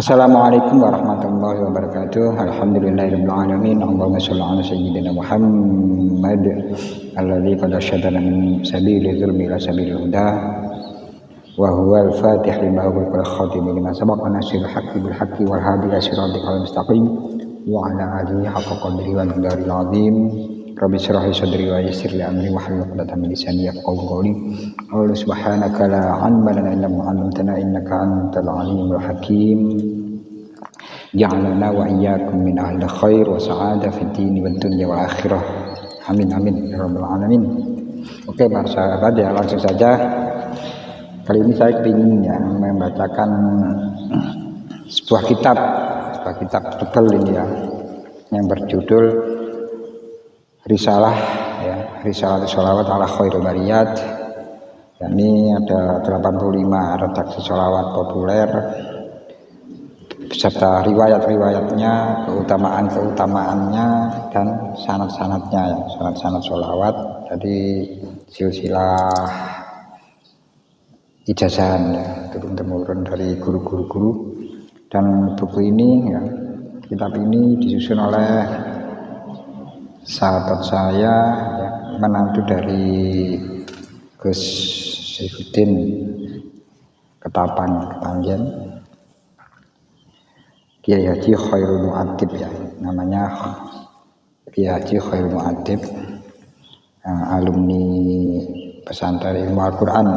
Assalamualaikum warahmatullahi wabarakatuh. Alhamdulillahirabbil alamin. Allahumma shalli ala sayyidina Muhammad alladzi qad arsyadana min sabilil dzulmi ila sabilil huda wa huwal fatih lima ughliqa wal khatim lima sabaqa nasirul haqqi bil haqqi wal hadi ila siratal mustaqim wa ala alihi haqqa qadrihi wa miqdaril azim. Rabbi shrah li sadri wa yassir li amri wahlul 'uqdatam min lisani yafqahu qawli. Allah subhanaka la 'ilma lana illa ma 'allamtana innaka antal alimul hakim. Ja'alna wa iyyakum min ahli khair wa sa'adah fid dini wad dunya wal akhirah. Amin amin ya rabbal alamin. Oke, para sahabat ya, langsung saja. Kali ini saya ingin ya membacakan sebuah kitab tebal ini ya, yang berjudul Risalah ya, Risalah Sholawat ala Khairul Bariyat. Ini ada 85 redaksi sholawat populer beserta riwayat-riwayatnya, keutamaan-keutamaannya dan sanad-sanadnya ya, sanad-sanad sholawat. Jadi silsilah ijazahan ya, turun-temurun dari guru-guru. Dan buku ini ya, kitab ini disusun oleh sahabat saya ya, menantu dari Gus Saifuddin Ketapang Ketanggen, Kiai Haji Khairul Mu'adib ya, namanya Kiai Haji Khairul Mu'adib, alumni pesantren ilmu Al-Quran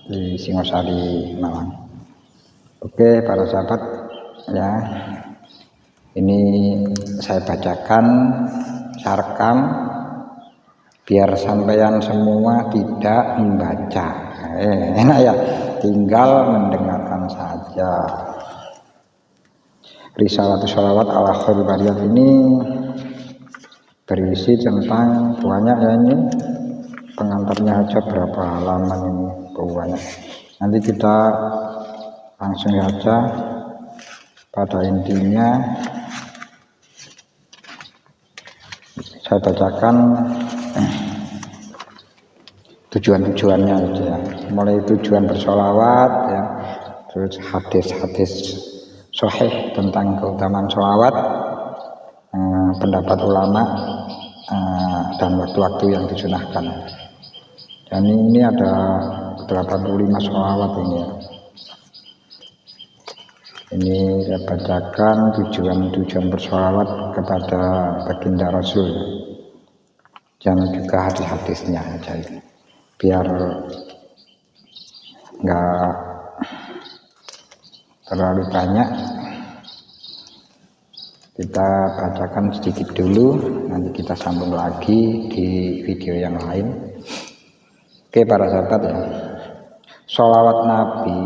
di Singosari Malang. Oke para sahabat ya, ini saya bacakan, saya rekam biar sampeyan semua tidak membaca, enak ya, tinggal mendengarkan saja. Risalah Sholawat ala Khairul Bariyat ini berisi tentang banyak ya, ini pengantarnya aja berapa halaman ini, banyak. Nanti kita langsung saja pada intinya. Saya bacakan tujuan-tujuannya aja ya. Mulai tujuan bersolawat ya, terus hadis-hadis sahih tentang keutamaan sholawat, pendapat ulama, dan waktu-waktu yang disunahkan. Dan ini ada 85 sholawat ini ya. Ini saya bacakan tujuan bersolawat kepada baginda Rasul dan juga hadis-hadisnya aja ini, biar nggak terlalu banyak. Kita bacakan sedikit dulu, nanti kita sambung lagi di video yang lain. Oke para sahabat ya, sholawat Nabi,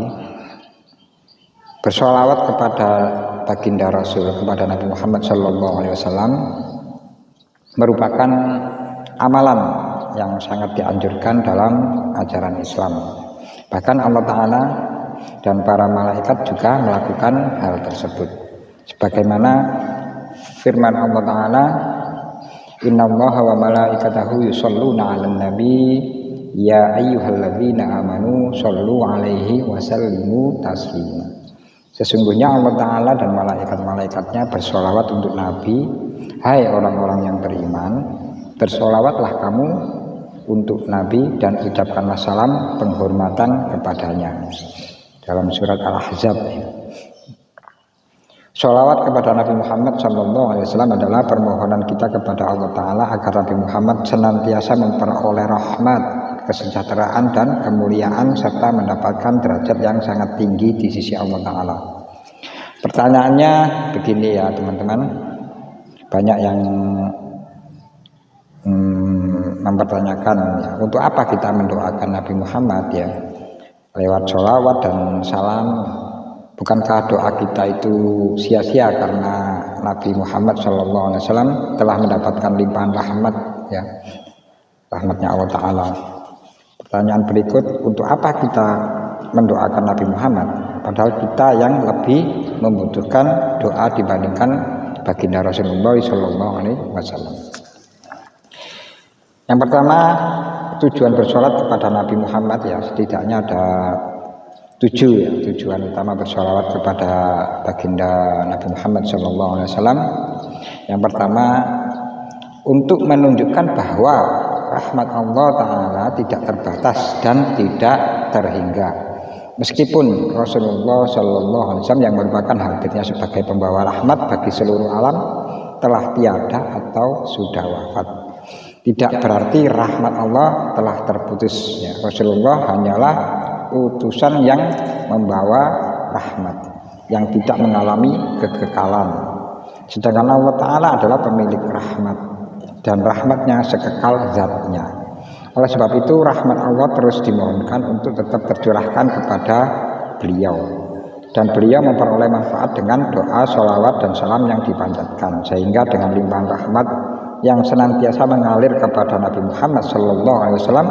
bersolawat kepada baginda Rasul, kepada Nabi Muhammad SAW merupakan amalan yang sangat dianjurkan dalam ajaran Islam. Bahkan Allah Ta'ala dan para malaikat juga melakukan hal tersebut. Sebagaimana firman Allah Ta'ala, Innallaha wa malaikatahu yusholluna 'alan nabi ya ayyuhalladzina amanu shollu 'alaihi wa sallimu taslima. Sesungguhnya Allah Ta'ala dan malaikat-malaikatnya bersolawat untuk Nabi. Hai orang-orang yang beriman, bersolawatlah kamu untuk Nabi dan ucapkanlah salam penghormatan kepadanya. Dalam surat Al-Ahzab. Solawat kepada Nabi Muhammad SAW adalah permohonan kita kepada Allah Ta'ala agar Nabi Muhammad senantiasa memperoleh rahmat, kesejahteraan dan kemuliaan serta mendapatkan derajat yang sangat tinggi di sisi Allah Ta'ala. Pertanyaannya begini ya teman-teman, banyak yang mempertanyakan ya, untuk apa kita mendoakan Nabi Muhammad ya lewat sholawat dan salam? Bukankah doa kita itu sia-sia karena Nabi Muhammad SAW telah mendapatkan limpahan rahmat ya, rahmatnya Allah Ta'ala? Pertanyaan berikut, untuk apa kita mendoakan Nabi Muhammad padahal kita yang lebih membutuhkan doa dibandingkan baginda Rasulullah SAW? Yang pertama, tujuan bersolat kepada Nabi Muhammad ya, setidaknya ada 7 ya, tujuan utama bersolawat kepada baginda Nabi Muhammad SAW. Yang pertama, untuk menunjukkan bahwa rahmat Allah Ta'ala tidak terbatas dan tidak terhingga. Meskipun Rasulullah SAW yang merupakan hadirnya sebagai pembawa rahmat bagi seluruh alam telah tiada atau sudah wafat, tidak berarti rahmat Allah telah terputus ya. Rasulullah hanyalah utusan yang membawa rahmat, yang tidak mengalami kekekalan. Sedangkan Allah Ta'ala adalah pemilik rahmat, dan rahmatnya sekekal zatnya. Oleh sebab itu rahmat Allah terus dimohonkan untuk tetap tercurahkan kepada beliau, dan beliau memperoleh manfaat dengan doa, sholawat, dan salam yang dipanjatkan, sehingga dengan limpahan rahmat yang senantiasa mengalir kepada Nabi Muhammad SAW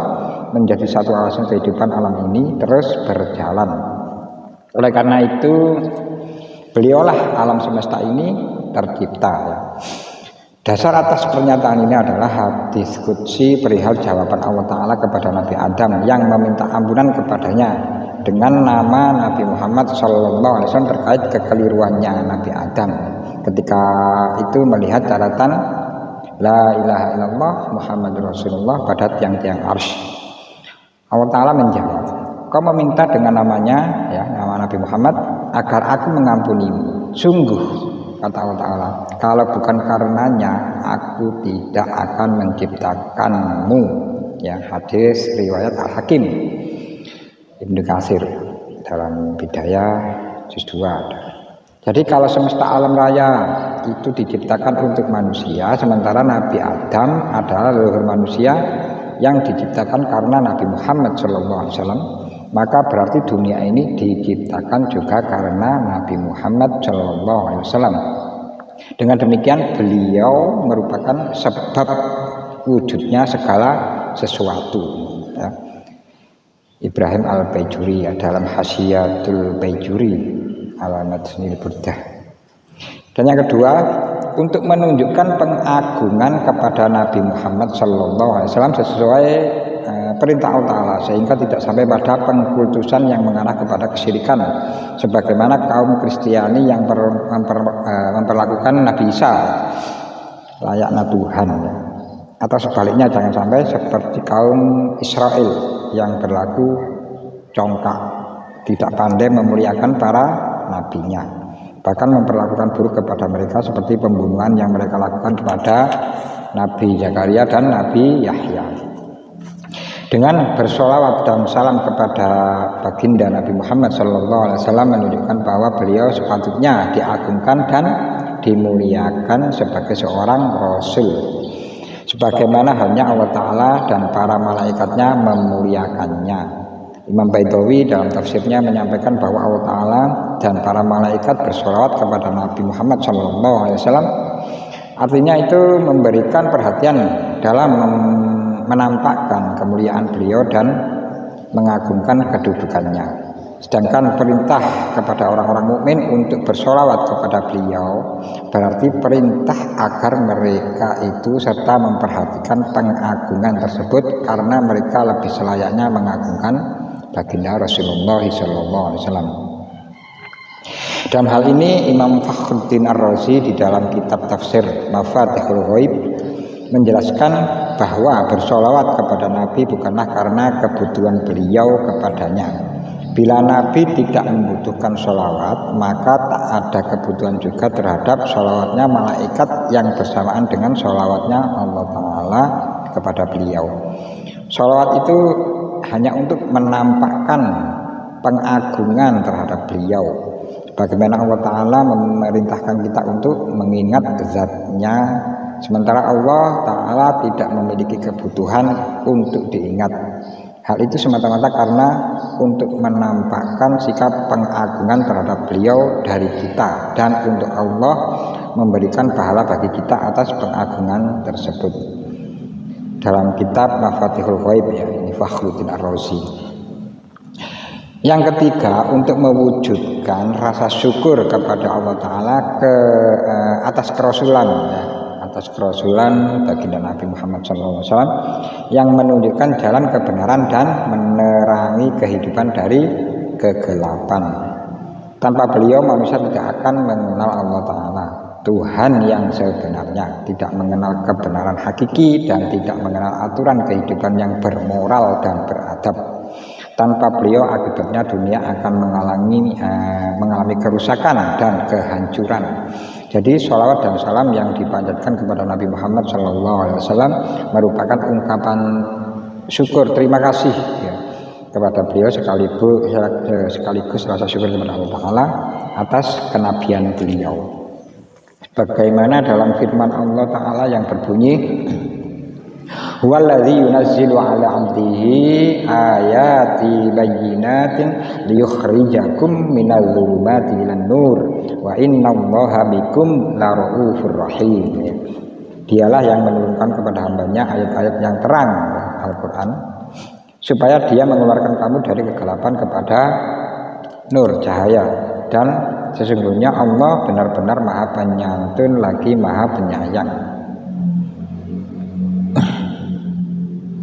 menjadi satu alasan kehidupan alam ini terus berjalan. Oleh karena itu beliaulah alam semesta ini tercipta ya. Dasar atas pernyataan ini adalah hadis qudsi perihal jawaban Allah Ta'ala kepada Nabi Adam yang meminta ampunan kepadanya dengan nama Nabi Muhammad SAW terkait kekeliruannya Nabi Adam ketika itu melihat catatan La ilaha illallah Muhammadur Rasulullah pada tiang-tiang arsy. Allah Ta'ala menjawab, kau meminta dengan namanya ya, nama Nabi Muhammad agar aku mengampunimu. Sungguh kata Allah Ta'ala, kalau bukan karenanya aku tidak akan menciptakanmu ya. Hadis riwayat Al-Hakim Ibnu Katsir dalam Bidayah juz 2 ada. Jadi kalau semesta alam raya itu diciptakan untuk manusia, sementara Nabi Adam adalah leluhur manusia yang diciptakan karena Nabi Muhammad SAW, maka berarti dunia ini diciptakan juga karena Nabi Muhammad SAW. Dengan demikian beliau merupakan sebab wujudnya segala sesuatu ya. Ibrahim Al-Baijuri ya, dalam Hasyiatul Baijuri Alamat Sunil Burdah. Dan yang kedua, untuk menunjukkan pengagungan kepada Nabi Muhammad SAW sesuai perintah Allah Ta'ala, sehingga tidak sampai pada pengkultusan yang mengarah kepada kesyirikan sebagaimana kaum Kristiani yang memperlakukan Nabi Isa layaknya Tuhan ya. Atau sebaliknya jangan sampai seperti kaum Israel yang berlaku congkak, tidak pandai memuliakan para nabinya, bahkan memperlakukan buruk kepada mereka seperti pembunuhan yang mereka lakukan kepada Nabi Zakaria dan Nabi Yahya. Dengan bersolawat dan salam kepada baginda Nabi Muhammad SAW menunjukkan bahwa beliau sepatutnya diagungkan dan dimuliakan sebagai seorang Rasul, sebagaimana halnya Allah Ta'ala dan para malaikatnya memuliakannya. Imam Baidawi dalam tafsirnya menyampaikan bahwa Allah Ta'ala dan para malaikat bersolawat kepada Nabi Muhammad SAW, artinya itu memberikan perhatian dalam menampakkan kemuliaan beliau dan mengagungkan kedudukannya. Sedangkan perintah kepada orang-orang mukmin untuk bersolawat kepada beliau berarti perintah agar mereka itu serta memperhatikan pengagungan tersebut, karena mereka lebih selayaknya mengagungkan baginda Rasulullah SAW. Dalam hal ini Imam Fakhruddin Ar-Razi di dalam kitab tafsir Mafatihul Ghaib menjelaskan bahwa bersolawat kepada Nabi bukanlah karena kebutuhan beliau kepadanya. Bila Nabi tidak membutuhkan sholawat, maka tak ada kebutuhan juga terhadap sholawatnya malaikat yang bersamaan dengan sholawatnya Allah Ta'ala kepada beliau. Sholawat itu hanya untuk menampakkan pengagungan terhadap beliau, bagaimana Allah Ta'ala memerintahkan kita untuk mengingat zatnya, sementara Allah Ta'ala tidak memiliki kebutuhan untuk diingat. Hal itu semata-mata karena untuk menampakkan sikap pengagungan terhadap beliau dari kita, dan untuk Allah memberikan pahala bagi kita atas pengagungan tersebut. Dalam kitab Mafatihul Ghaib ya, ini Fakhruddin Ar-Razi. Yang ketiga, untuk mewujudkan rasa syukur kepada Allah Ta'ala atas kerasulan ya, atas kerasulan baginda Nabi Muhammad SAW yang menunjukkan jalan kebenaran dan menerangi kehidupan dari kegelapan. Tanpa beliau manusia tidak akan mengenal Allah Ta'ala, Tuhan yang sebenarnya, tidak mengenal kebenaran hakiki dan tidak mengenal aturan kehidupan yang bermoral dan beradab. Tanpa beliau akibatnya dunia akan mengalami kerusakan dan kehancuran. Jadi sholawat dan salam yang dipanjatkan kepada Nabi Muhammad SAW merupakan ungkapan syukur terima kasih ya, kepada beliau sekaligus rasa syukur kepada Allah Ta'ala atas kenabian beliau. Bagaimana dalam firman Allah Ta'ala yang berbunyi, Huwallazi yunazzilu ala 'abdihi ayati bayyinatin liyukhrijakum minadh dhulumati ilan nur wa innallaha bikum lara'ufur rahim. Dialah yang menurunkan kepada hambanya ayat-ayat yang terang, Al-Quran, supaya dia mengeluarkan kamu dari kegelapan kepada nur, cahaya. Dan sesungguhnya Allah benar-benar maha penyantun lagi maha penyayang.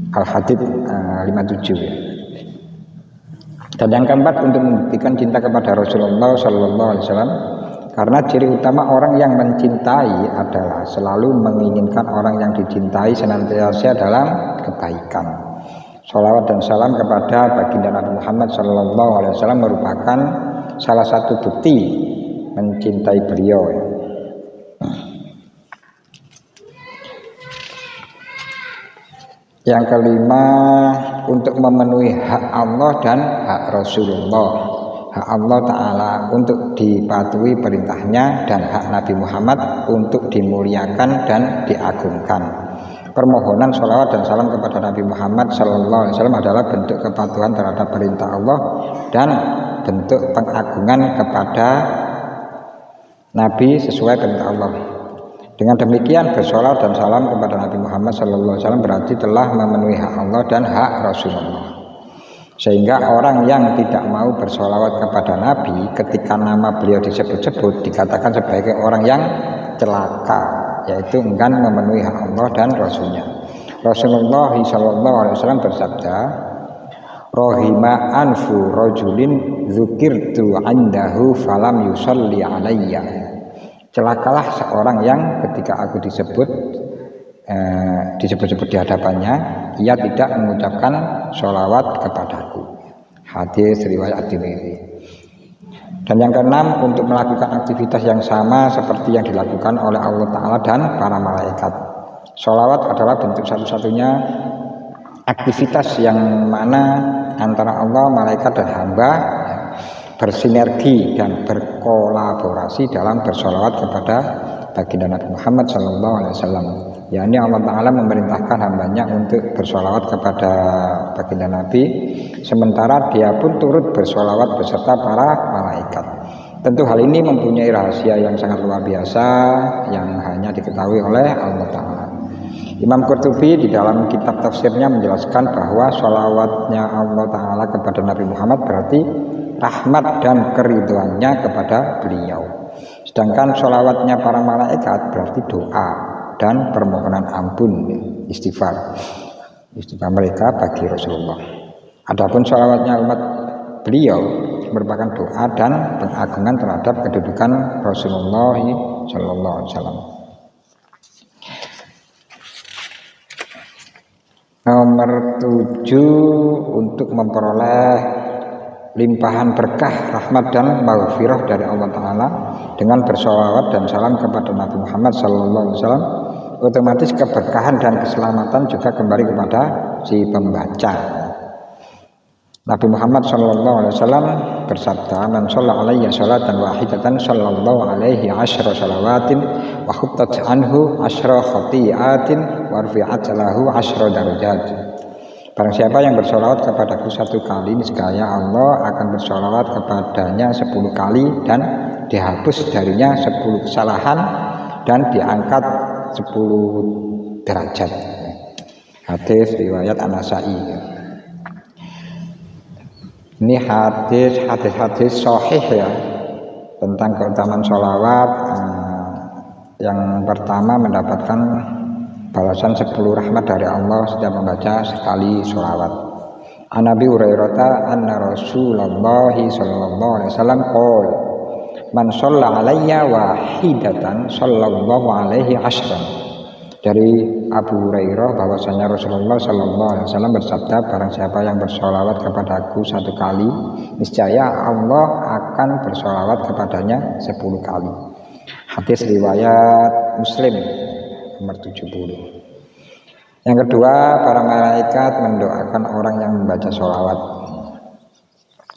Al-Hadid 57 ya. Dan yang keempat, untuk membuktikan cinta kepada Rasulullah SAW, karena ciri utama orang yang mencintai adalah selalu menginginkan orang yang dicintai senantiasa dalam kebaikan. Sholawat dan salam kepada baginda Nabi Muhammad SAW merupakan salah satu bukti mencintai beliau ya. Yang kelima, untuk memenuhi hak Allah dan hak Rasulullah. Hak Allah Ta'ala untuk dipatuhi perintahnya dan hak Nabi Muhammad untuk dimuliakan dan diagungkan. Permohonan sholawat dan salam kepada Nabi Muhammad SAW adalah bentuk kepatuhan terhadap perintah Allah dan bentuk pengagungan kepada Nabi sesuai perintah Allah. Dengan demikian bersolawat dan salam kepada Nabi Muhammad SAW berarti telah memenuhi hak Allah dan hak Rasulullah. Sehingga orang yang tidak mau bersolawat kepada Nabi ketika nama beliau disebut-sebut dikatakan sebagai orang yang celaka, yaitu enggan memenuhi hak Allah dan Rasulnya. Rasulullah SAW bersabda, Rohima anfu rojulin zukirtu andahu falam yusalli alayya. Celakalah seorang yang ketika aku disebut-sebut di hadapannya, ia tidak mengucapkan sholawat kepadaku. Hadis riwayat At-Tirmidzi. Dan yang keenam, untuk melakukan aktivitas yang sama seperti yang dilakukan oleh Allah Ta'ala dan para malaikat. Sholawat adalah bentuk satu-satunya aktivitas yang mana antara Allah, malaikat dan hamba bersinergi dan berkolaborasi dalam bersolawat kepada baginda Nabi Muhammad SAW. yakni Allah Ta'ala memerintahkan hambanya untuk bersolawat kepada baginda Nabi, sementara dia pun turut bersolawat beserta para malaikat. Tentu hal ini mempunyai rahasia yang sangat luar biasa yang hanya diketahui oleh Allah Ta'ala. Imam Qurtubi di dalam kitab tafsirnya menjelaskan bahwa sholawatnya Allah Ta'ala kepada Nabi Muhammad berarti rahmat dan keridhoannya kepada beliau. Sedangkan sholawatnya para malaikat berarti doa dan permohonan ampun, istighfar mereka bagi Rasulullah. Adapun sholawatnya umat beliau merupakan doa dan pengagungan terhadap kedudukan Rasulullah Sallallahu Alaihi Wasallam. Nomor 7, untuk memperoleh limpahan berkah, rahmat dan maghfirah dari Allah Ta'ala dengan bersolawat dan salam kepada Nabi Muhammad SAW, otomatis keberkahan dan keselamatan juga kembali kepada si pembaca. Nabi Muhammad SAW bersabda, "Man shalla alayya sholatan wahidatan sallallahu alaihi asyra salawatin wa khuttat anhu asyra khati'atin wa rufi'at lahu asyra darajat." Barang siapa yang bersolawat kepadaku 1 kali, niscaya Allah akan bersolawat kepadanya 10 kali dan dihapus darinya 10 kesalahan dan diangkat 10 derajat. Hadis riwayat An-Nasa'i. Ini hadis sahih ya tentang keutamaan sholawat. Yang pertama, mendapatkan balasan 10 rahmat dari Allah setiap membaca sekali sholawat. An Abi Hurairah anna Rasulullah sallallahu alaihi wasallam qala man shalla alayya wahidatan sallallahu alaihi asyran. Dari Abu Hurairah bahwasanya Rasulullah sallallahu alaihi wasallam bersabda, barang siapa yang bersolawat kepadaku 1 kali, niscaya Allah akan bersolawat kepadanya 10 kali. Hadis riwayat Muslim nomor 70. Yang kedua, para malaikat mendoakan orang yang membaca sholawat.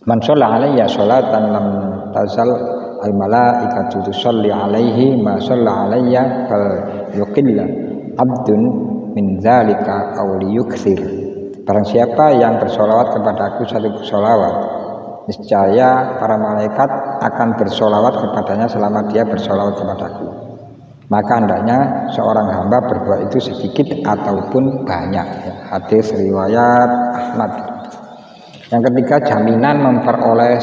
Man sholla alayya sholatan lam tazal al malaikatu tusalli alaihi ma sholla alayya fal yuqilla abdun min zalika aw liyukthir. Barang siapa yang bersolawat kepadaku 1 sholawat, niscaya para malaikat akan bersolawat kepadanya selama dia bersolawat kepadaku. Maka hendaknya seorang hamba berbuat itu sedikit ataupun banyak. Hadis riwayat Ahmad. Yang ketiga, jaminan memperoleh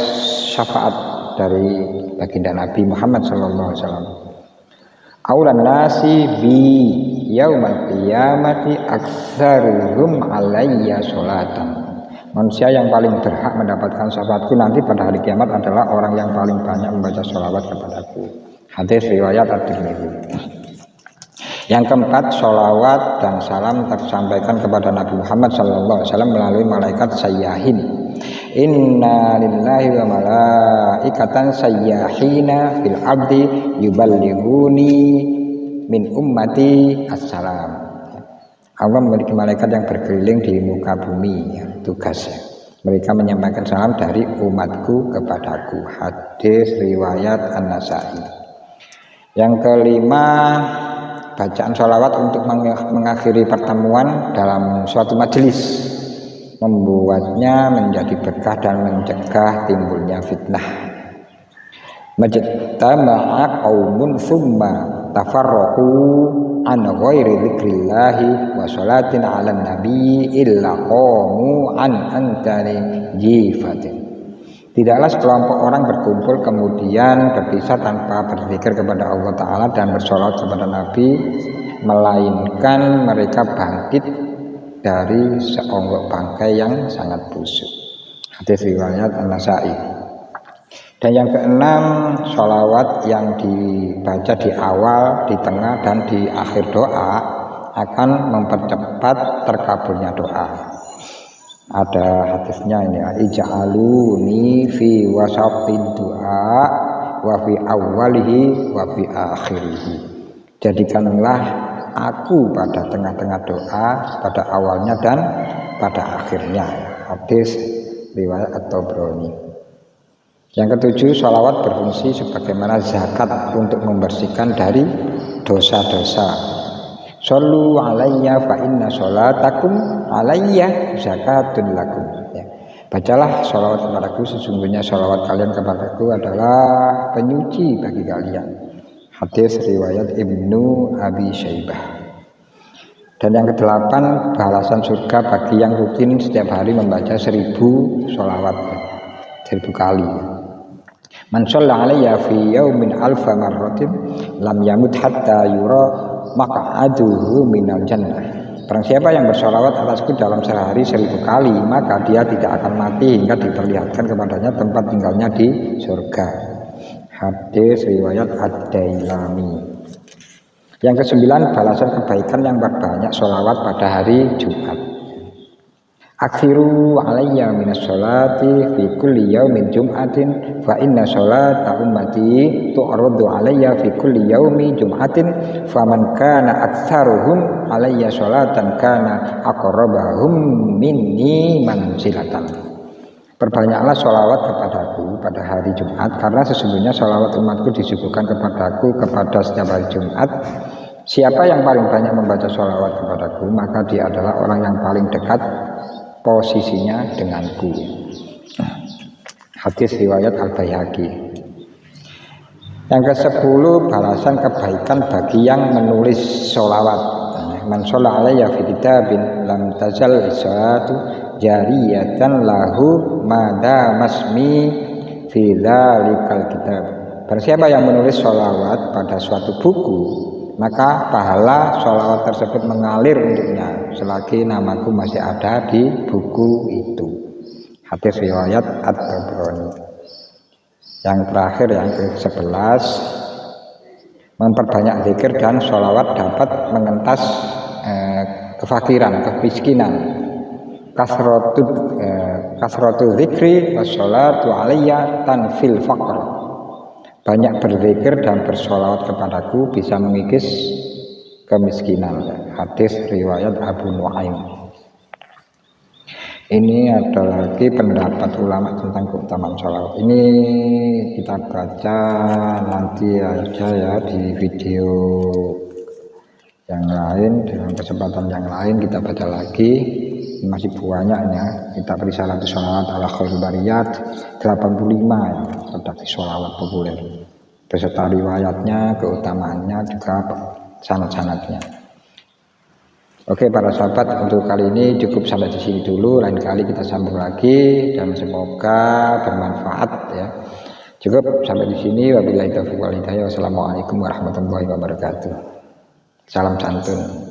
syafaat dari baginda Nabi Muhammad SAW. Aulan nasi bi yaumal qiyamati aktsaruhum alayya sholatan. Manusia yang paling berhak mendapatkan syafaatku nanti pada hari kiamat adalah orang yang paling banyak membaca sholawat kepadaku. Hadis riwayat At-Tirmidzi. Yang keempat, sholawat dan salam tersampaikan kepada Nabi Muhammad SAW melalui malaikat sayyahin. Inna lillahi wa malaikatan sayyahina fil abdi yuballighuni min ummati assalam. Allah memiliki malaikat yang berkeliling di muka bumi, tugasnya. Mereka menyampaikan salam dari umatku kepadaku. Hadis riwayat An-Nasa'i. Yang kelima, bacaan sholawat untuk mengakhiri pertemuan dalam suatu majelis, membuatnya menjadi berkah dan mencegah timbulnya fitnah. Majtama'a qaumun tsumma tafarraqu an ghairi dzikrillahi wa sholatin 'alan nabi illa qamu an antani jifatin. Tidaklah sekelompok orang berkumpul kemudian berpisah tanpa berzikir kepada Allah Ta'ala dan bersolawat kepada Nabi, melainkan mereka bangkit dari seonggok bangkai yang sangat busuk. Hadis riwayat An-Nasa'i. Dan yang keenam, sholawat yang dibaca di awal, di tengah, dan di akhir doa akan mempercepat terkabulnya doa. Ada hadisnya ini, ij'aluni fi wasatid du'a wa fi awwalihi wa fi akhirihi. Jadikanlah aku pada tengah-tengah doa, pada awalnya dan pada akhirnya. Hadis riwayat At-Tabrani. Yang ketujuh, sholawat berfungsi sebagaimana zakat untuk membersihkan dari dosa-dosa. Shollu alayya fa inna sholatakum alayya zakatun lakum. Ya. Bacalah sholawat kepadaku, sesungguhnya sholawat kalian kepadaku adalah penyuci bagi kalian. Hadis riwayat Ibnu Abi Syaibah. Dan yang kedelapan, balasan surga bagi yang rutin setiap hari membaca 1000 sholawat, 1000 kali. Man shalla alayya fi yaumin alfa marratin lam yamut hatta yura maq'aduhu minal jannah. Barang siapa yang bersolawat atasku dalam sehari 1000 kali, maka dia tidak akan mati hingga diperlihatkan kepadanya tempat tinggalnya di surga. Hadis riwayat Ad-Dailami. Yang kesembilan, balasan kebaikan yang berbanyak solawat pada hari Jumat. Aksiru alayya minas sholati fi kulli yaumin jum'atin fa inna sholata ummati tu'radu alayya fi kulli yaumi jum'atin faman kana aktsaruhum alayya sholatan kana aqrabahum minni manzilatan. Perbanyaklah sholawat kepadaku pada hari Jumat, karena sesungguhnya sholawat umatku disuguhkan kepadaku kepada setiap hari Jumat. Siapa yang paling banyak membaca sholawat kepadaku, maka dia adalah orang yang paling dekat posisinya denganku. Hadis riwayat Al-Baihaqi. Yang ke-10, balasan kebaikan bagi yang menulis sholawat. Man sholla alayya fi kitabin lam tazal isatu jariyatan lahu mada masmi fi dzalikal kitab. Barang siapa yang menulis sholawat pada suatu buku, maka pahala sholawat tersebut mengalir untuknya selagi namaku masih ada di buku itu. Hadis riwayat At-Tabrani. Yang terakhir yang ke-11, memperbanyak zikir dan sholawat dapat mengentas kefakiran, kemiskinan. Kasratu zikri washolatu alayya tanfil faqr. Banyak berzikir dan bersolawat kepadaku bisa mengikis kemiskinan. Hadis riwayat Abu Nuaim. Ini ada lagi pendapat ulama tentang keutamaan sholawat. Ini kita baca nanti aja ya di video yang lain, dengan kesempatan yang lain kita baca lagi. Ini masih banyaknya. Kita beri salatu sholawat ala khairul bariyat 85 ya, redaksi sholawat populer beserta riwayatnya, keutamaannya juga sanad-sanadnya. Oke para sahabat, untuk kali ini cukup sampai di sini dulu. Lain kali kita sambung lagi dan semoga bermanfaat ya. Cukup sampai di sini. Wabillahi taufiq wal hidayah. Wassalamualaikum warahmatullahi wabarakatuh. Salam santun.